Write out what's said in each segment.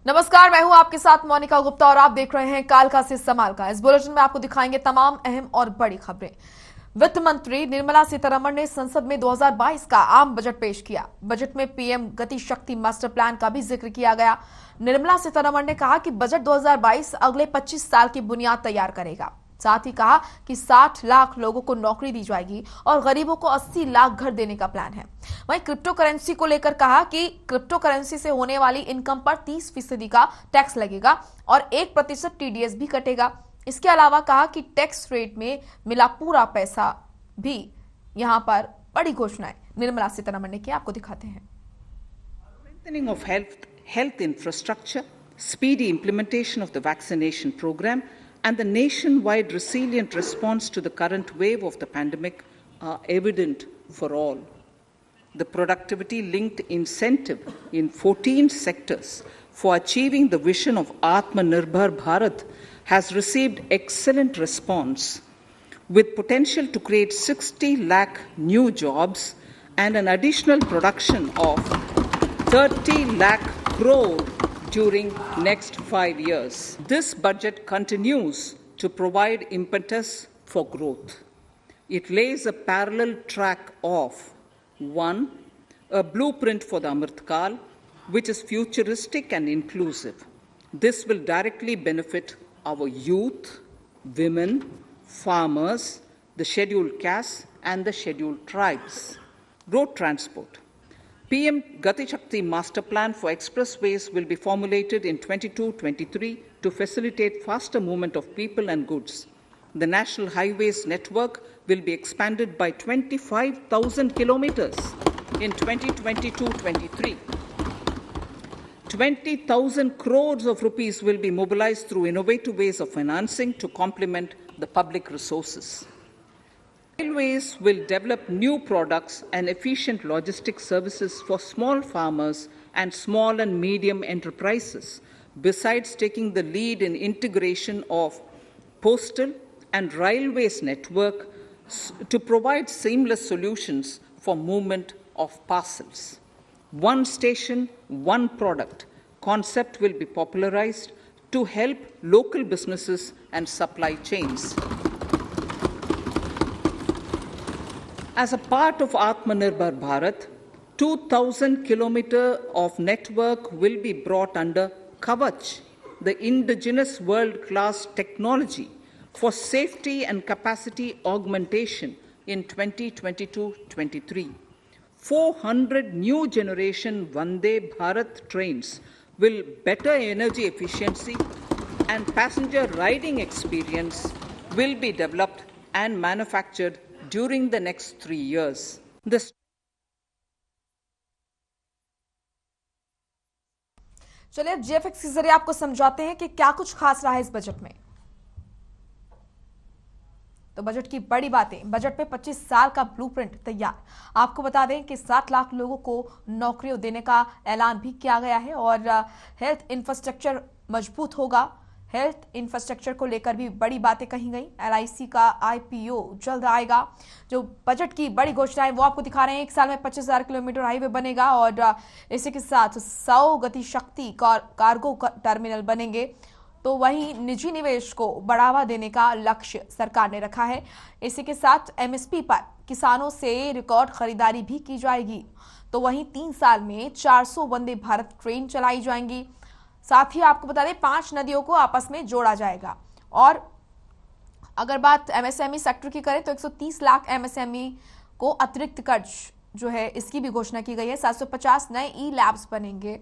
नमस्कार, मैं हूं आपके साथ मोनिका गुप्ता और आप देख रहे हैं कालका से समाल का। इस बुलेटिन में आपको दिखाएंगे तमाम अहम और बड़ी खबरें। वित्त मंत्री निर्मला सीतारमण ने संसद में 2022 का आम बजट पेश किया। बजट में पीएम गति शक्ति मास्टर प्लान का भी जिक्र किया गया। निर्मला सीतारमण ने कहा कि बजट 2022 अगले 25 साल की बुनियाद तैयार करेगा। साथ ही कहा कि 60 लाख लोगों को नौकरी दी जाएगी और गरीबों को 80 लाख घर देने का प्लान है। वहीं क्रिप्टो करेंसी को लेकर कहा कि क्रिप्टो करेंसी से होने वाली इनकम पर 30% का टैक्स लगेगा और 1% टीडीएस भी कटेगा। इसके अलावा कहा कि टैक्स रेट में मिला पूरा पैसा भी यहां पर बड़ी घोषणाएं निर्मला सीतारमण ने की। आपको दिखाते हैं। Strengthening of health infrastructure, speedy implementation of the vaccination program, and the nationwide resilient response to the current wave of the pandemic are evident for all. The productivity-linked incentive in 14 sectors for achieving the vision of Atmanirbhar Bharat has received excellent response, with potential to create 60 lakh new jobs and an additional production of 30 lakh crore during next 5 years. This budget continues to provide impetus for growth. It lays a parallel track of 1. A blueprint for the Amrit Kal, which is futuristic and inclusive. This will directly benefit our youth, women, farmers, the scheduled castes, and the scheduled tribes. Road transport. PM Gati Shakti Master Plan for expressways will be formulated in 22-23 to facilitate faster movement of people and goods. The National Highways network will be expanded by 25,000 kilometers in 2022-23. 20,000 crores of rupees will be mobilized through innovative ways of financing to complement the public resources. Railways will develop new products and efficient logistics services for small farmers and small and medium enterprises, besides taking the lead in integration of postal and railways network to provide seamless solutions for movement of parcels. One station, one product concept will be popularized to help local businesses and supply chains. As a part of Atmanirbhar Bharat, 2,000 kilometers of network will be brought under Kavach, the indigenous world-class technology for safety and capacity augmentation in 2022-23. 400 new generation Vande Bharat trains will better energy efficiency and passenger riding experience will be developed and manufactured during the next 3 years. चलिए अब GFX के जरिए आपको समझाते हैं कि क्या कुछ खास रहा है इस बजट में। तो बजट की बड़ी बातें। बजट में 25 साल का ब्लूप्रिंट तैयार। आपको बता दें कि 60 लाख लोगों को नौकरियां देने का ऐलान भी किया गया है और हेल्थ इंफ्रास्ट्रक्चर मजबूत होगा। हेल्थ इंफ्रास्ट्रक्चर को लेकर भी बड़ी बातें कही गई। एलआईसी का आईपीओ जल्द आएगा। जो बजट की बड़ी घोषणाएं वो आपको दिखा रहे हैं। 1 साल में 25,000 किलोमीटर हाईवे बनेगा और इसी के साथ 100 गति शक्ति कार्गो टर्मिनल बनेंगे। तो वहीं निजी निवेश को बढ़ावा देने का लक्ष्य सरकार ने रखा है। इसी के साथ एमएसपी पर किसानों से रिकॉर्ड खरीदारी भी की जाएगी। तो वहीं 3 साल में 400 वंदे भारत ट्रेन चलाई जाएंगी। साथ ही आपको बता दें 5 नदियों को आपस में जोड़ा जाएगा। और अगर बात एमएसएमई सेक्टर की करें तो 130 लाख एमएसएमई को अतिरिक्त कर्ज जो है इसकी भी घोषणा की गई है। 750 नए ई लैब्स बनेंगे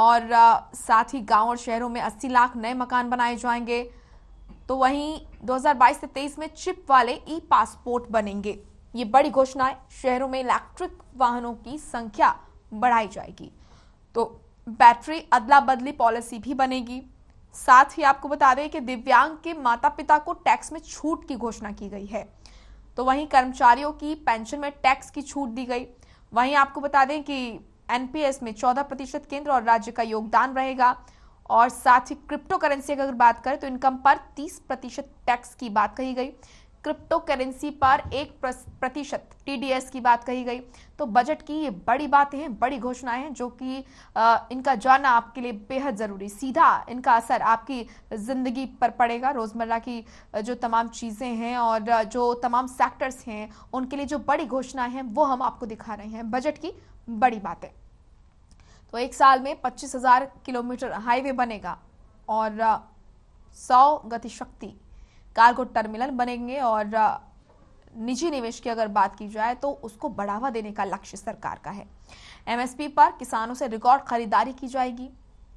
और साथ ही गांव और शहरों में 80 लाख नए मकान बनाए जाएंगे। तो वहीं 2022 से 23 में चिप वाले ई पासपोर्ट बनेंगे। ये बड़ी घोषणाएं। शहरों में इलेक्ट्रिक वाहनों की संख्या बढ़ाई जाएगी। तो बैटरी अदला बदली पॉलिसी भी बनेगी। साथ ही आपको बता दें कि दिव्यांग के माता पिता को टैक्स में छूट की घोषणा की गई है। तो वहीं कर्मचारियों की पेंशन में टैक्स की छूट दी गई। वहीं आपको बता दें कि एनपीएस में 14% केंद्र और राज्य का योगदान रहेगा। और साथ ही क्रिप्टो करेंसी अगर बात करें तो इनकम पर 30% टैक्स की बात कही गई। क्रिप्टो करेंसी पर 1% TDS की बात कही गई। तो बजट की ये बड़ी बातें हैं, बड़ी घोषणाएं हैं, जो कि इनका जानना आपके लिए बेहद जरूरी। सीधा इनका असर आपकी जिंदगी पर पड़ेगा, रोजमर्रा की जो तमाम चीजें हैं और जो तमाम सेक्टर्स हैं उनके लिए जो बड़ी घोषणाएं हैं वो हम आपको दिखा रहे हैं। बजट की बड़ी बातें। तो एक साल में 25,000 किलोमीटर हाईवे बनेगा और 100 गतिशक्ति कार्गो टर्मिनल बनेंगे और निजी निवेश की अगर बात की जाए तो उसको बढ़ावा देने का लक्ष्य सरकार का है। MSP पर किसानों से रिकॉर्ड खरीदारी की जाएगी।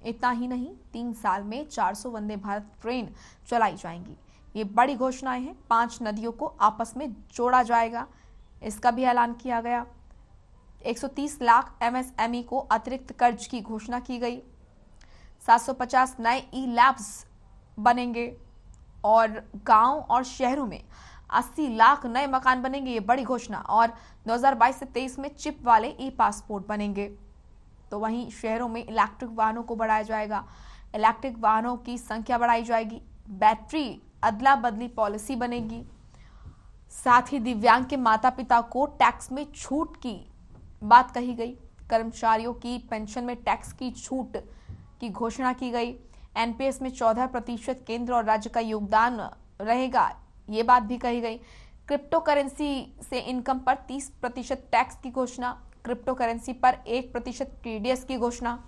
इतना ही नहीं, 3 साल में 400 वंदे भारत ट्रेन चलाई जाएंगी। ये बड़ी घोषणाएं हैं। 5 नदियों को आपस में जोड़ा जाएगा, इसका भी ऐलान किया गया। 130 लाख MSME को अतिरिक्त कर्ज की घोषणा की गई। 750 नए ई-लैब्स बनेंगे और गांव और शहरों में 80 लाख नए मकान बनेंगे, ये बड़ी घोषणा। और 2022 से 23 में चिप वाले ई-पासपोर्ट बनेंगे। तो वहीं शहरों में इलेक्ट्रिक वाहनों को बढ़ाया जाएगा, इलेक्ट्रिक वाहनों की संख्या बढ़ाई जाएगी, बैटरी अदला बदली पॉलिसी बनेगी। साथ ही दिव्यांग के माता पिता को टैक्स में छूट की बात कही गई। कर्मचारियों की पेंशन में टैक्स की छूट की घोषणा की गई। NPS में 14% केंद्र और राज्य का योगदान रहेगा, ये बात भी कही गई। क्रिप्टो करेंसी से इनकम पर 30% टैक्स की घोषणा। क्रिप्टो करेंसी पर 1% TDS की घोषणा।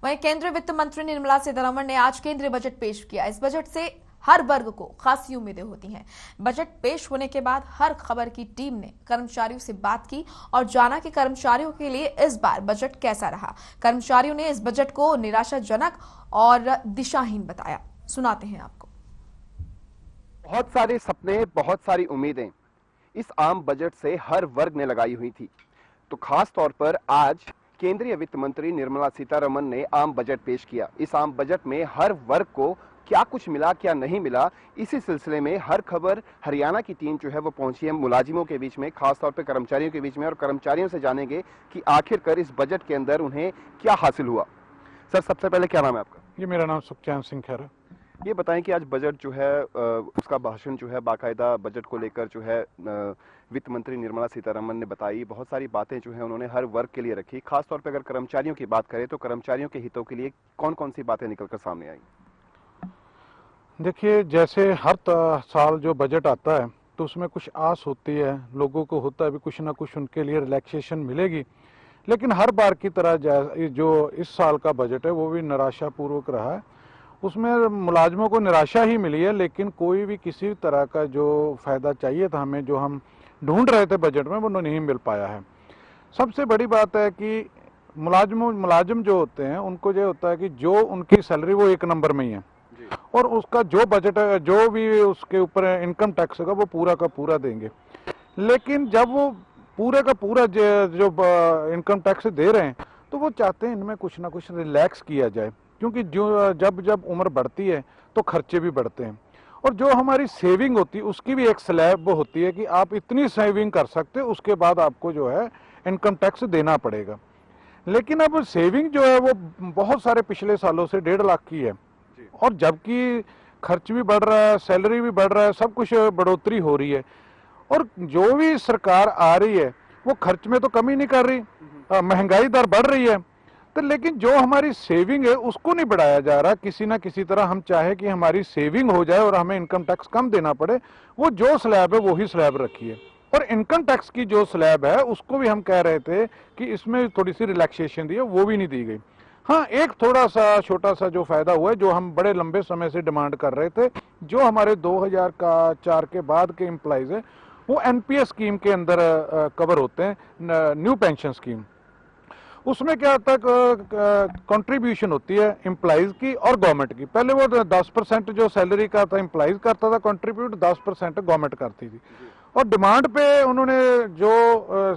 वहीं केंद्रीय वित्त मंत्री निर्मला सीतारमण ने आज केंद्रीय बजट पेश किया। इस बजट से हर वर्ग को खासी उम्मीदें होती हैं। बजट पेश होने के बाद हर खबर की टीम ने कर्मचारियों से बात की और जाना कि कर्मचारियों के लिए इस बार बजट कैसा रहा। कर्मचारियों ने इस बजट को निराशाजनक और दिशाहीन बताया। सुनाते हैं आपको। बहुत सारे सपने, बहुत सारी उम्मीदें इस आम बजट से हर वर्ग ने लगाई हुई थी। तो खास तौर पर आज केंद्रीय वित्त मंत्री निर्मला सीतारमण ने आम बजट पेश किया। इस आम बजट में हर वर्ग को क्या कुछ मिला, क्या नहीं मिला, इसी सिलसिले में हर खबर हरियाणा की टीम जो है वो पहुंची है मुलाजिमों के बीच में, खासतौर पे कर्मचारियों के बीच में, और कर्मचारियों से जानेंगे कि आखिरकार इस बजट के अंदर उन्हें क्या हासिल हुआ। सर, सबसे पहले क्या नाम है आपका? ये मेरा नाम सुखचैन सिंह खैर है। ये बताएं कि आज बजट जो है उसका भाषण जो है बाकायदा बजट को लेकर जो है वित्त मंत्री निर्मला सीतारमण ने बताई। बहुत सारी बातें जो है उन्होंने हर वर्ग के लिए रखी। खासतौर पर अगर कर्मचारियों की बात करें तो कर्मचारियों के हितों के लिए कौन कौन सी बातें निकलकर सामने आई? देखिए, जैसे हर साल जो बजट आता है तो उसमें कुछ आस होती है, लोगों को होता है भी कुछ ना कुछ उनके लिए रिलैक्सेशन मिलेगी। लेकिन हर बार की तरह जो इस साल का बजट है वो भी निराशापूर्वक रहा है। उसमें मुलाजमों को निराशा ही मिली है, लेकिन कोई भी किसी तरह का जो फायदा चाहिए था हमें, जो हम ढूंढ रहे थे बजट में, वो नहीं मिल पाया है। सबसे बड़ी बात है कि मुलाजिम जो होते हैं उनको ये होता है कि जो उनकी सैलरी वो 1 नंबर में ही है और उसका जो बजट है, जो भी उसके ऊपर इनकम टैक्स होगा वो पूरा का पूरा देंगे। लेकिन जब वो पूरे का पूरा जो इनकम टैक्स दे रहे हैं तो वो चाहते हैं इनमें कुछ ना कुछ रिलैक्स किया जाए, क्योंकि जो जब उम्र बढ़ती है तो खर्चे भी बढ़ते हैं और जो हमारी सेविंग होती है उसकी भी एक स्लैब होती है कि आप इतनी सेविंग कर सकते हो, उसके बाद आपको जो है इनकम टैक्स देना पड़ेगा। लेकिन अब सेविंग जो है वो बहुत सारे पिछले सालों से 1.5 लाख की है और जबकि खर्च भी बढ़ रहा है, सैलरी भी बढ़ रहा है, सब कुछ बढ़ोतरी हो रही है और जो भी सरकार आ रही है वो खर्च में तो कमी नहीं कर रही, महंगाई दर बढ़ रही है। तो लेकिन जो हमारी सेविंग है उसको नहीं बढ़ाया जा रहा। किसी ना किसी तरह हम चाहे कि हमारी सेविंग हो जाए और हमें इनकम टैक्स कम देना पड़े, वो जो स्लैब है वही स्लैब रखी है। और इनकम टैक्स की जो स्लैब है उसको भी हम कह रहे थे कि इसमें थोड़ी सी रिलैक्सेशन दी है, वो भी नहीं दी गई। हाँ, एक थोड़ा सा छोटा सा जो फायदा हुआ है, जो हम बड़े लंबे समय से डिमांड कर रहे थे, जो हमारे 2004 के बाद के एम्प्लॉइज है वो NPS स्कीम के अंदर कवर होते हैं, न्यू पेंशन स्कीम। उसमें क्या होता है, कंट्रीब्यूशन होती है एम्प्लॉइज की और गवर्नमेंट की। पहले वो 10% जो सैलरी का था एम्प्लॉइज करता था कंट्रीब्यूट, 10% गवर्नमेंट करती थी। और डिमांड पे उन्होंने जो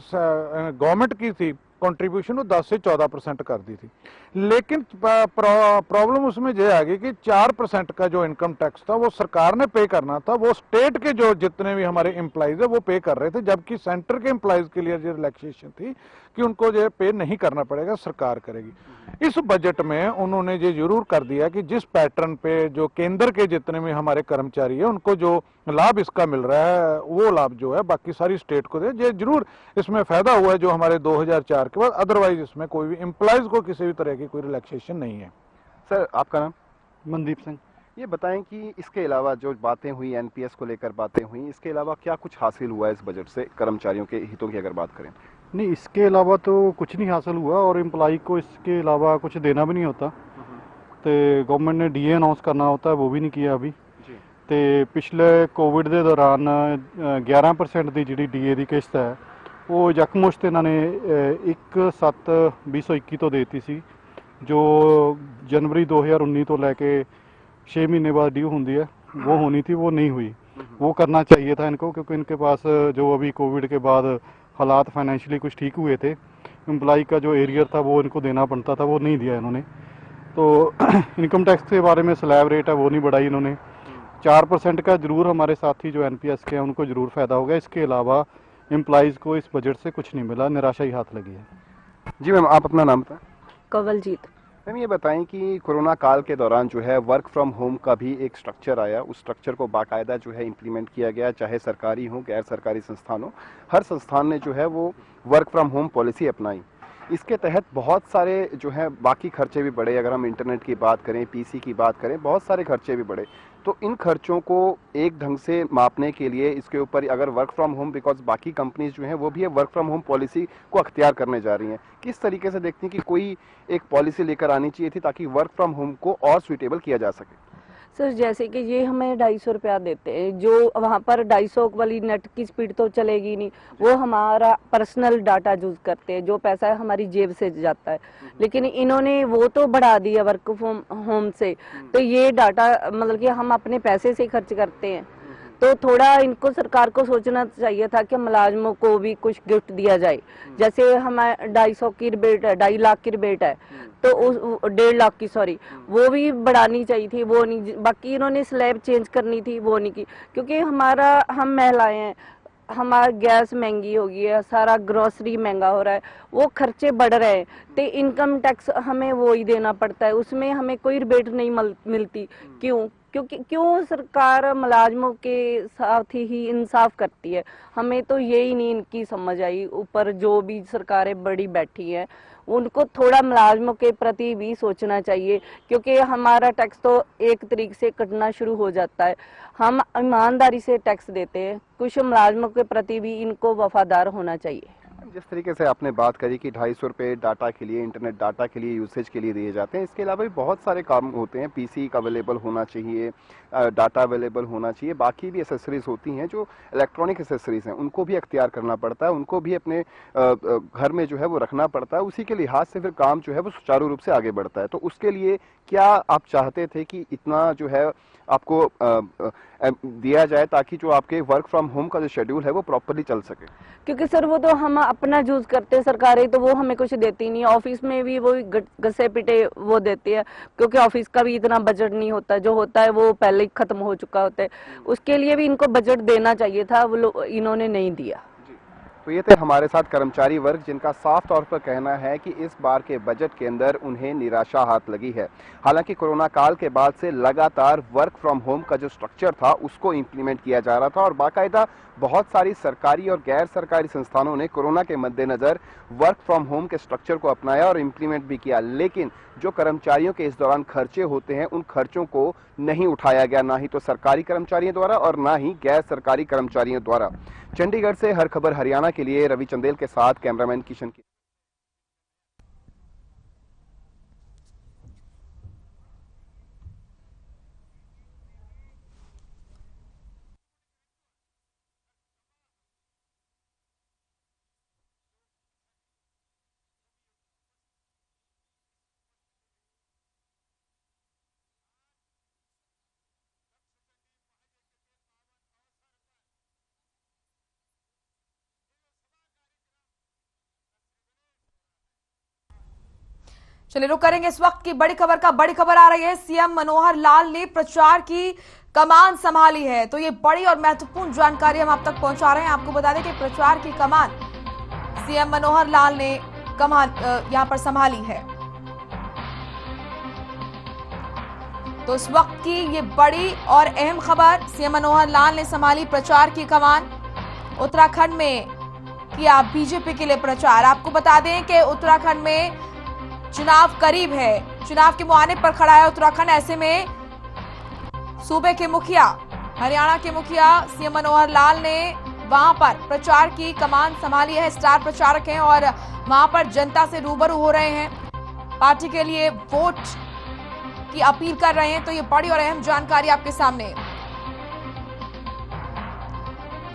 गवर्नमेंट की थी कंट्रीब्यूशन वो 10 से 14% कर दी थी। लेकिन प्रॉब्लम उसमें ये आ गई कि 4% का जो इनकम टैक्स था वो सरकार ने पे करना था, वो स्टेट के जो जितने भी हमारे एम्प्लॉइज है वो पे कर रहे थे, जबकि सेंटर के एम्प्लॉइज के लिए जो रिलैक्सेशन थी कि उनको जो पे नहीं करना पड़ेगा, सरकार करेगी। इस बजट में उन्होंने ये जरूर कर दिया कि जिस पैटर्न पे जो केंद्र के जितने भी हमारे कर्मचारी है उनको जो लाभ इसका मिल रहा है वो लाभ जो है बाकी सारी स्टेट को दे। ये जरूर इसमें फायदा हुआ है जो हमारे 2004 के बाद, अदरवाइज इसमें कोई भी एम्प्लॉइज को किसी भी तरह की कोई रिलैक्सेशन नहीं है। सर, आपका नाम? मनदीप सिंह। ये बताएं कि इसके अलावा जो बातें हुई, एनपीएस को लेकर बातें हुई, इसके अलावा क्या कुछ हासिल हुआ है इस बजट से कर्मचारियों के हितों की अगर बात करें? नहीं, इसके अलावा तो कुछ नहीं हासिल हुआ और एम्प्लॉई को इसके अलावा कुछ देना भी नहीं होता। तो गवर्नमेंट ने डीए अनाउंस करना होता है, वो भी नहीं किया अभी। तो पिछले कोविड के दौरान 11% की जी डीए की किश्त है वो यकमुश्त इन्होंने 1/7/2021 तो देती सी, जो जनवरी 2019 तो लैके 6 महीने बाद ड्यू होती है, वो होनी थी, वो नहीं हुई। वो करना चाहिए था इनको, क्योंकि इनके पास जो अभी कोविड के बाद हालात फाइनेंशियली कुछ ठीक हुए थे, एम्प्लॉई का जो एरियर था वो इनको देना पड़ता था, वो नहीं दिया इन्होंने। तो इनकम टैक्स के बारे में स्लैब रेट है वो नहीं बढ़ाई इन्होंने। 4% का ज़रूर हमारे साथी जो एनपीएस के हैं उनको ज़रूर फ़ायदा होगा। इसके अलावा एम्प्लॉइज़ को इस बजट से कुछ नहीं मिला, निराशा ही हाथ लगी है। जी मैम, आप अपना नाम बताएं। कवलजीत। मैम, ये बताएं कि कोरोना काल के दौरान जो है वर्क फ्रॉम होम का भी एक स्ट्रक्चर आया, उस स्ट्रक्चर को बाकायदा जो है इम्प्लीमेंट किया गया, चाहे सरकारी हो गैर सरकारी संस्थान हो, हर संस्थान ने जो है वो वर्क फ्रॉम होम पॉलिसी अपनाई। इसके तहत बहुत सारे जो है बाकी खर्चे भी बढ़े, अगर हम इंटरनेट की बात करें, पीसी की बात करें, बहुत सारे खर्चे भी बढ़े। तो इन खर्चों को एक ढंग से मापने के लिए इसके ऊपर अगर वर्क फ्रॉम होम, बिकॉज बाकी कंपनीज जो हैं वो भी वर्क फ्रॉम होम पॉलिसी को अख्तियार करने जा रही हैं, किस तरीके से देखती हैं कि कोई एक पॉलिसी लेकर आनी चाहिए थी ताकि वर्क फ्रॉम होम को और सुइटेबल किया जा सके? सर, जैसे कि ये हमें 250 रुपया देते हैं, जो वहाँ पर 250 वाली नेट की स्पीड तो चलेगी नहीं, वो हमारा पर्सनल डाटा यूज करते हैं, जो पैसा है हमारी जेब से जाता है। लेकिन इन्होंने वो तो बढ़ा दिया वर्क फ्रॉम होम से, तो ये डाटा मतलब कि हम अपने पैसे से खर्च करते हैं। तो थोड़ा इनको सरकार को सोचना चाहिए था कि मुलाजमों को भी कुछ गिफ्ट दिया जाए। जैसे हमारे 250 की रिबेट है, 2.5 लाख की रिबेट है, तो उस 1.5 लाख की, सॉरी, वो भी बढ़ानी चाहिए थी, वो नहीं। बाकी इन्होंने स्लैब चेंज करनी थी, वो नहीं की, क्योंकि हम महिलाएं हैं, हमारा गैस महंगी हो गई है, सारा ग्रोसरी महंगा हो रहा है, वो खर्चे बढ़ रहे हैं, तो इनकम टैक्स हमें वो ही देना पड़ता है, उसमें हमें कोई रिबेट नहीं मिलती। क्यों सरकार मुलाजमों के साथ ही इंसाफ करती है? हमें तो यही नहीं इनकी समझ आई। ऊपर जो भी सरकारें बड़ी बैठी हैं उनको थोड़ा मुलाजमों के प्रति भी सोचना चाहिए, क्योंकि हमारा टैक्स तो एक तरीके से कटना शुरू हो जाता है। हम ईमानदारी से टैक्स देते हैं, कुछ मुलाजमों के प्रति भी इनको वफादार होना चाहिए। जिस तरीके से आपने बात करी कि 250 रुपये डाटा के लिए, इंटरनेट डाटा के लिए, यूसेज के लिए दिए जाते हैं, इसके अलावा भी बहुत सारे काम होते हैं। पीसी का अवेलेबल होना चाहिए, डाटा अवेलेबल होना चाहिए, बाकी भी एसेसरीज होती हैं जो इलेक्ट्रॉनिक एसेसरीज हैं, उनको भी अख्तियार करना पड़ता है, उनको भी अपने घर में जो है वो रखना पड़ता है। उसी के लिहाज से फिर काम जो है वो सुचारू रूप से आगे बढ़ता है। तो उसके लिए क्या आप चाहते थे कि इतना जो है आपको दिया जाए ताकि जो आपके वर्क फ्रॉम होम का जो शेड्यूल है वो प्रॉपरली चल सके? क्योंकि सर वो तो हम अपना यूज करते हैं, सरकारें तो वो हमें कुछ देती नहीं है। ऑफिस में भी वो घसे पिटे वो देती है, क्योंकि ऑफिस का भी इतना बजट नहीं होता, जो होता है वो पहले ही खत्म हो चुका होता है। उसके लिए भी इनको बजट देना चाहिए था, वो इन्होंने नहीं दिया। तो ये थे हमारे साथ कर्मचारी वर्ग, जिनका साफ तौर पर कहना है कि इस बार के बजट के अंदर उन्हें निराशा हाथ लगी है। हालांकि कोरोना काल के बाद से लगातार वर्क फ्रॉम होम का जो स्ट्रक्चर था उसको इंप्लीमेंट किया जा रहा था और बाकायदा बहुत सारी सरकारी और गैर सरकारी संस्थानों ने कोरोना के मद्देनजर वर्क फ्रॉम होम के स्ट्रक्चर को अपनाया और इंप्लीमेंट भी किया। लेकिन जो कर्मचारियों के इस दौरान खर्चे होते हैं उन खर्चों को नहीं उठाया गया, ना ही तो सरकारी कर्मचारियों द्वारा और ना ही गैर सरकारी कर्मचारियों द्वारा। चंडीगढ़ से हर खबर हरियाणा के लिए रवि चंदेल के साथ कैमरामैन किशन की। चलिए रुक करेंगे इस वक्त की बड़ी खबर का। बड़ी खबर आ रही है, सीएम मनोहर लाल ने प्रचार की कमान संभाली है। तो ये बड़ी और महत्वपूर्ण जानकारी हम आप तक पहुंचा रहे हैं। आपको बता दें कि प्रचार की कमान सीएम मनोहर लाल ने यहां पर संभाली है। तो इस वक्त की ये बड़ी और अहम खबर, सीएम मनोहर लाल ने संभाली प्रचार की कमान। उत्तराखंड में किया बीजेपी के लिए प्रचार। आपको बता दें कि उत्तराखंड में चुनाव करीब है, चुनाव के मुहाने पर खड़ा है उत्तराखंड। ऐसे में सूबे के मुखिया, हरियाणा के मुखिया सीएम मनोहर लाल ने वहां पर प्रचार की कमान संभाली है। स्टार प्रचारक हैं और वहां पर जनता से रूबरू हो रहे हैं, पार्टी के लिए वोट की अपील कर रहे हैं। तो ये बड़ी और अहम जानकारी आपके सामने।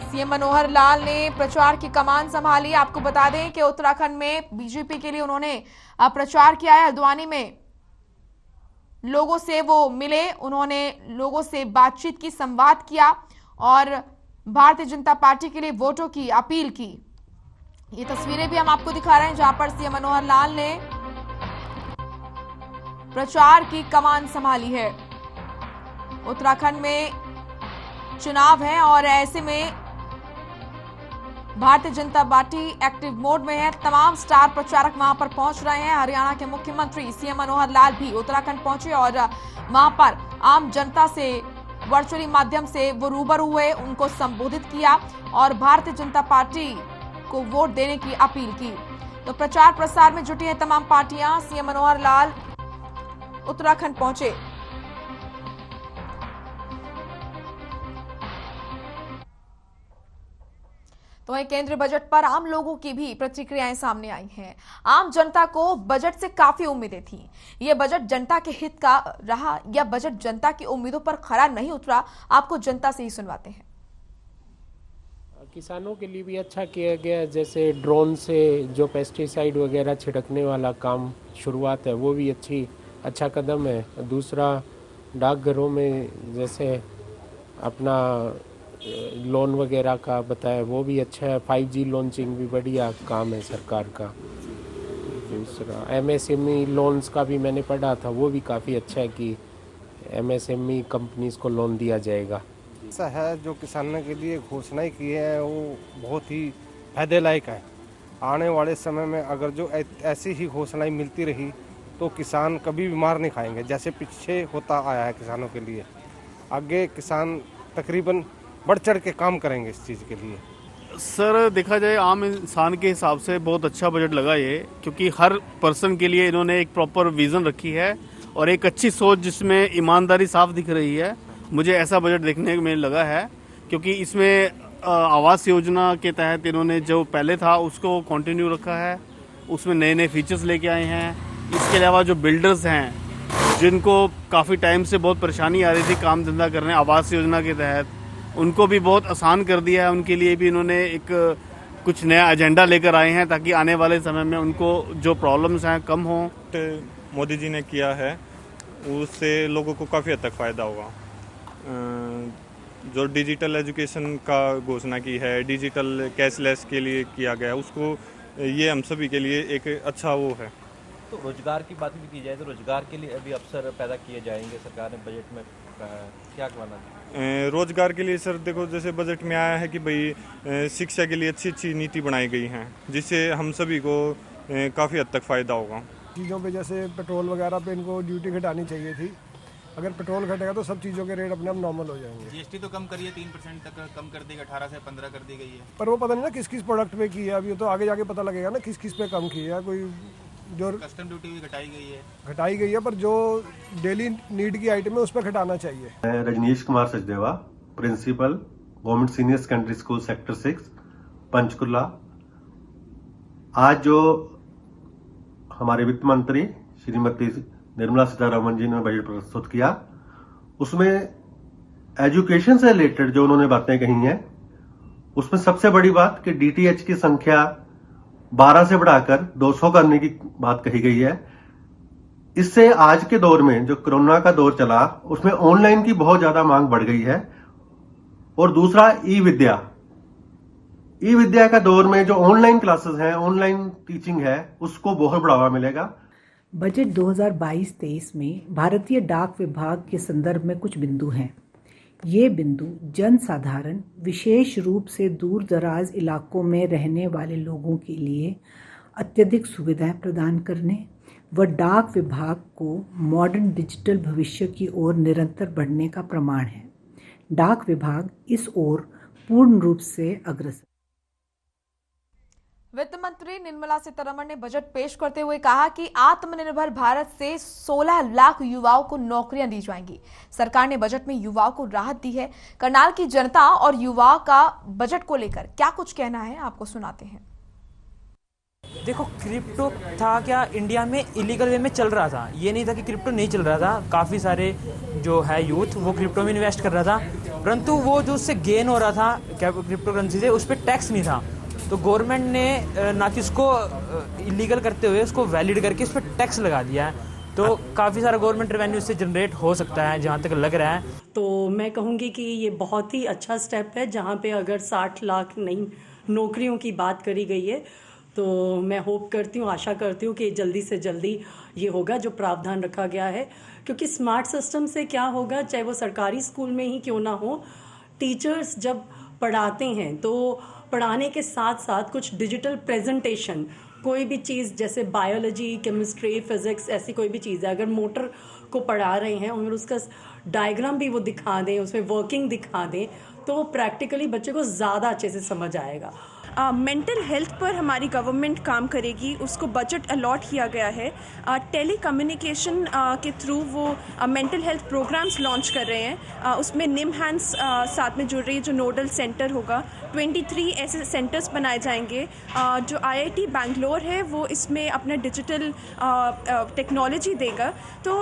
सीएम मनोहर लाल ने प्रचार की कमान संभाली। आपको बता दें कि उत्तराखंड में बीजेपी के लिए उन्होंने प्रचार किया है। हल्द्वानी में लोगों से वो मिले, उन्होंने लोगों से बातचीत की, संवाद किया और भारतीय जनता पार्टी के लिए वोटों की अपील की। ये तस्वीरें भी हम आपको दिखा रहे हैं जहां पर सीएम मनोहर लाल ने प्रचार की कमान संभाली है। उत्तराखंड में चुनाव है और ऐसे में Bharatiya Janata party active mode में है। तमाम स्टार प्रचारक वहां पर पहुंच रहे हैं। हरियाणा के मुख्यमंत्री सीएम मनोहर लाल भी उत्तराखंड पहुंचे और वहां पर आम जनता से वर्चुअली माध्यम से वो रूबरू हुए, उनको संबोधित किया और भारतीय जनता पार्टी को वोट देने की अपील की। तो प्रचार प्रसार में जुटी है तमाम पार्टियां। सीएम मनोहर लाल उत्तराखंड पहुंचे। तो वहीं केंद्रीय बजट पर आम लोगों की भी प्रतिक्रियाएं सामने आई हैं। आम जनता को बजट से काफी उम्मीदें थीं। यह बजट जनता के हित का रहा या बजट जनता की उम्मीदों पर खरा नहीं उतरा, आपको जनता से ही सुनवाते हैं। किसानों के लिए भी अच्छा किया गया, जैसे ड्रोन से जो पेस्टिसाइड वगैरह छिड़कने वाला काम शुरुआत है, वो भी अच्छा कदम है। दूसरा, डाकघरों में जैसे अपना लोन वगैरह का बताया, वो भी अच्छा है। 5G लॉन्चिंग भी बढ़िया काम है सरकार का। दूसरा, MSME लोन्स का भी मैंने पढ़ा था, वो भी काफ़ी अच्छा है कि MSME कंपनीज को लोन दिया जाएगा। ऐसा है, जो किसानों के लिए घोषणाएं की है वो बहुत ही फायदे लायक है। आने वाले समय में अगर जो ऐसी ही घोषणाएं मिलती रही तो किसान कभी भी मार नहीं खाएंगे, जैसे पीछे होता आया है किसानों के लिए। आगे किसान तकरीबन बढ़ चढ़ के काम करेंगे इस चीज़ के लिए। सर, देखा जाए आम इंसान के हिसाब से बहुत अच्छा बजट लगा ये, क्योंकि हर पर्सन के लिए इन्होंने एक प्रॉपर विज़न रखी है और एक अच्छी सोच जिसमें ईमानदारी साफ दिख रही है। मुझे ऐसा बजट देखने में लगा है, क्योंकि इसमें आवास योजना के तहत इन्होंने जो पहले था उसको कंटिन्यू रखा है, उसमें नए नए फीचर्स लेके आए हैं। इसके अलावा जो बिल्डर्स हैं, जिनको काफ़ी टाइम से बहुत परेशानी आ रही थी काम धंधा करने आवास योजना के तहत, उनको भी बहुत आसान कर दिया है। उनके लिए भी इन्होंने एक कुछ नया एजेंडा लेकर आए हैं ताकि आने वाले समय में उनको जो प्रॉब्लम्स हैं कम हों। मोदी जी ने किया है उससे लोगों को काफ़ी हद तक फ़ायदा होगा। जो डिजिटल एजुकेशन का घोषणा की है, डिजिटल कैशलेस के लिए किया गया, उसको ये हम सभी के लिए एक अच्छा वो है। तो रोजगार की बात भी की जाए तो रोजगार के लिए अभी अवसर पैदा किए जाएंगे, सरकार ने बजट में क्या करवाना है? रोजगार के लिए सर देखो, जैसे बजट में आया है कि भाई शिक्षा के लिए अच्छी नीति बनाई गई है, जिससे हम सभी को काफ़ी हद तक फ़ायदा होगा। चीज़ों पे जैसे पेट्रोल वगैरह पे इनको ड्यूटी घटानी चाहिए थी। अगर पेट्रोल घटेगा तो सब चीज़ों के रेट अपने आप नॉर्मल हो जाएंगे। GST तो कम करिए, 3% तक कम कर दी, 18 से 15 कर दी गई है। पर वो पता नहीं ना किस किस प्रोडक्ट पे की है, अभी तो आगे जाके पता लगेगा ना किस किस पे कम की है। कोई जो कस्टम ड्यूटी भी घटाई गई है, पर जो डेली नीड की आइटम है उस पर घटाना चाहिए। Rajneesh Kumar Sachdeva, principal government senior secondary school sector 6 Panchkula. आज जो हमारे वित्त मंत्री श्रीमती निर्मला सीतारमन जी ने बजट प्रस्तुत किया, उसमें एजुकेशन से रिलेटेड जो उन्होंने बातें कही हैं, उसमें सबसे बड़ी बात कि DTH की संख्या 12 से बढ़ाकर 200 करने की बात कही गई है। इससे आज के दौर में जो कोरोना का दौर चला, उसमें ऑनलाइन की बहुत ज्यादा मांग बढ़ गई है। और दूसरा, ई विद्या का दौर में जो ऑनलाइन क्लासेस हैं, ऑनलाइन टीचिंग है, उसको बहुत बढ़ावा मिलेगा। बजट 2022-23 में भारतीय डाक विभाग के संदर्भ में कुछ बिंदु हैं। ये बिंदु जन साधारण, विशेष रूप से दूर दराज इलाकों में रहने वाले लोगों के लिए अत्यधिक सुविधाएं प्रदान करने व डाक विभाग को मॉडर्न डिजिटल भविष्य की ओर निरंतर बढ़ने का प्रमाण है। डाक विभाग इस ओर पूर्ण रूप से अग्रसर। वित्त मंत्री निर्मला सीतारमण ने बजट पेश करते हुए कहा कि आत्मनिर्भर भारत से 16 लाख युवाओं को नौकरियां दी जाएंगी। सरकार ने बजट में युवाओं को राहत दी है। करनाल की जनता और युवाओं का बजट को लेकर क्या कुछ कहना है, आपको सुनाते हैं। देखो, क्रिप्टो था क्या इंडिया में इलीगल वे में चल रहा था, ये नहीं था कि क्रिप्टो नहीं चल रहा था। काफ़ी सारे जो है यूथ वो क्रिप्टो में इन्वेस्ट कर रहा था, परंतु वो जो उससे गेन हो रहा था क्रिप्टो करेंसी से, उस पर टैक्स नहीं था। तो गवर्नमेंट ने ना कि उसको इलीगल करते हुए उसको वैलिड करके उस पर टैक्स लगा दिया है। तो काफ़ी सारा गवर्नमेंट रेवेन्यू इससे जनरेट हो सकता है, जहाँ तक लग रहा है। तो मैं कहूँगी कि ये बहुत ही अच्छा स्टेप है, जहाँ पे अगर 60 लाख नई नौकरियों की बात करी गई है, तो मैं होप करती हूँ, आशा करती हूँ कि जल्दी से जल्दी ये होगा जो प्रावधान रखा गया है। क्योंकि स्मार्ट सिस्टम से क्या होगा, चाहे वो सरकारी स्कूल में ही क्यों ना हो, टीचर्स जब पढ़ाते हैं तो पढ़ाने के साथ साथ कुछ डिजिटल प्रेजेंटेशन, कोई भी चीज़ जैसे बायोलॉजी, केमिस्ट्री, फिजिक्स, ऐसी कोई भी चीज़ है, अगर मोटर को पढ़ा रहे हैं और उसका डायग्राम भी वो दिखा दें, उसमें वर्किंग दिखा दें, तो प्रैक्टिकली बच्चे को ज़्यादा अच्छे से समझ आएगा। मेंटल हेल्थ पर हमारी गवर्नमेंट काम करेगी, उसको बजट अलॉट किया गया है। टेली कम्युनिकेशन के थ्रू वो मेंटल हेल्थ प्रोग्राम्स लॉन्च कर रहे हैं। उसमें निमहैंस साथ में जुड़ रही है, जो नोडल सेंटर होगा। 23 ऐसे सेंटर्स बनाए जाएंगे। जो IIT बैंगलोर है वो इसमें अपना डिजिटल टेक्नोलॉजी देगा। तो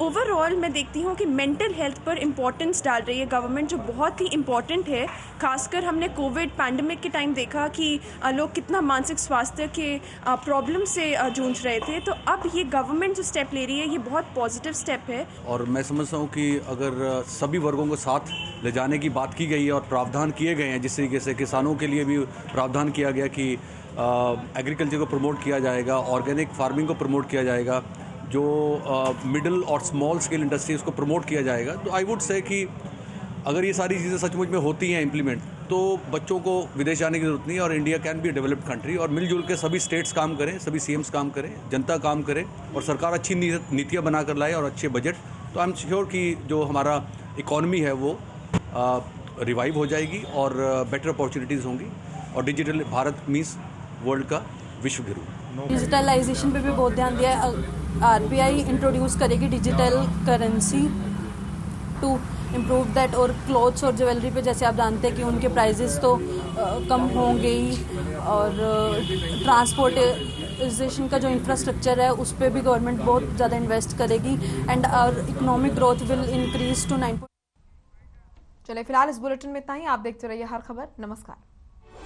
ओवरऑल मैं देखती हूँ कि मेंटल हेल्थ पर इम्पोर्टेंस डाल रही है गवर्नमेंट, जो बहुत ही इम्पोर्टेंट है। खासकर हमने कोविड पैंडमिक के टाइम देखा कि लोग कितना मानसिक स्वास्थ्य के प्रॉब्लम से जूझ रहे थे। तो अब ये गवर्नमेंट जो स्टेप ले रही है, ये बहुत पॉजिटिव स्टेप है। और मैं समझता हूँ कि अगर सभी वर्गों को साथ ले जाने की बात की गई है और प्रावधान किए गए हैं, जिस तरीके से किसानों के लिए भी प्रावधान किया गया कि एग्रीकल्चर को प्रमोट किया जाएगा, ऑर्गेनिक फार्मिंग को प्रमोट किया जाएगा, जो मिडिल और स्मॉल स्केल इंडस्ट्री उसको प्रमोट किया जाएगा। तो आई वुड से कि अगर ये सारी चीज़ें सचमुच में होती हैं इम्प्लीमेंट, तो बच्चों को विदेश जाने की जरूरत नहीं है और India can be developed country. और मिलजुल के सभी स्टेट्स काम करें, सभी CMs काम करें, जनता काम करे और सरकार अच्छी नीतियाँ बनाकर लाए और अच्छे बजट, तो आई एम श्योर कि जो हमारा इकॉनमी है वो रिवाइव हो जाएगी और बेटर अपॉर्चुनिटीज़ होंगी और डिजिटल भारत मीन्स वर्ल्ड का विश्व गुरु। डिजिटलाइजेशन पे भी बहुत ध्यान दिया है। RBI इंट्रोड्यूस करेगी digital currency to improve that. और क्लोथ्स और ज्वेलरी पे जैसे आप जानते हैं कि उनके प्राइजेस तो कम होंगे ही, और ट्रांसपोर्टेशन का जो इंफ्रास्ट्रक्चर है उस पर भी गवर्नमेंट बहुत ज़्यादा इन्वेस्ट करेगी and our economic growth will increase to 9। चलिए फिलहाल इस बुलेटिन में इतना ही। आप देखते रहिए हर खबर। नमस्कार।